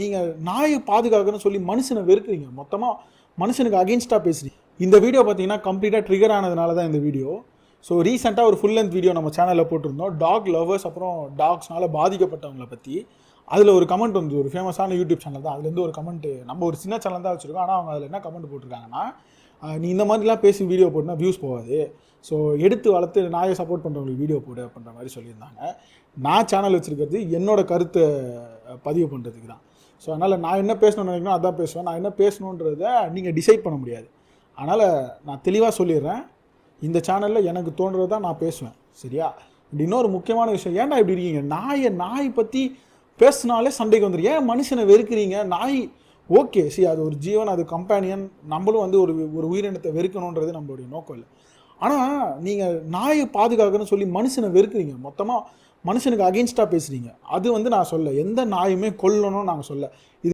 நீங்கள் நாயை பாதுகாக்கணும்னு சொல்லி மனுஷனை வெறுக்கிறீங்க, மொத்தமாக மனுஷனுக்கு அகெயின்ஸ்டாக பேசுகிறீங்க. இந்த வீடியோ பார்த்தீங்கன்னா கம்ப்ளீட்டாக ட்ரிகர் ஆனதுனால தான் இந்த வீடியோ. ஸோ ரீசெண்டாக ஒரு ஃபுல் லென்த் வீடியோ நம்ம சேனலில் போட்டிருந்தோம், டாக் லவர்ஸ் அப்புறம் டாக்ஸ்னால் பாதிக்கப்பட்டவங்களை பற்றி. அதில் ஒரு கமெண்ட் வந்து ஒரு ஃபேமஸான யூடியூப் சேனல் தான், அதுலேருந்து ஒரு கமெண்ட், நம்ம ஒரு சின்ன சேனல் தான் வச்சுருக்கோம், ஆனால் அவங்க அதில் என்ன கமெண்ட் போட்டிருக்காங்கன்னா, நீ இந்த மாதிரிலாம் பேசி வீடியோ போட்டுனா வியூஸ் போகாது, ஸோ எடுத்து வளர்த்து நாயை சப்போர்ட் பண்ணுறவங்களுக்கு வீடியோ போடு அப்படின்ற மாதிரி சொல்லியிருந்தாங்க. நான் சேனல் வச்சுருக்கிறது என்னோடய கருத்தை பதிவு பண்ணுறதுக்கு தான். ஸோ அதனால் நான் என்ன பேசணும்னு நினைக்கணும் அதான் பேசுவேன், நான் என்ன பேசணுன்றதை நீங்கள் டிசைட் பண்ண முடியாது. அதனால் நான் தெளிவாக சொல்லிடுறேன், இந்த சேனலில் எனக்கு தோன்றது தான் நான் பேசுவேன், சரியா? இன்னொரு முக்கியமான விஷயம், ஏன்டா இப்படி இருக்கீங்க, நாய் பற்றி பேசினாலே சண்டைக்கு வந்துடும், ஏன் மனுஷனை வெறுக்கிறீங்க? நாய் ஓகே, சரி, அது ஒரு ஜீவன், அது கம்பேனியன், நம்மளும் வந்து ஒரு உயிரினத்தை வெறுக்கணுன்றது நம்மளுடைய நோக்கம் இல்லை. ஆனால் நீங்கள் நாயை பாதுகாக்கணும்னு சொல்லி மனுஷனை வெறுக்கிறீங்க, மொத்தமாக மனுஷனுக்கு அகெயின்ஸ்டாக பேசுகிறீங்க. அது வந்து நான் சொல்ல, எந்த நாயுமே கொல்லணும்னு நாங்கள் சொல்ல.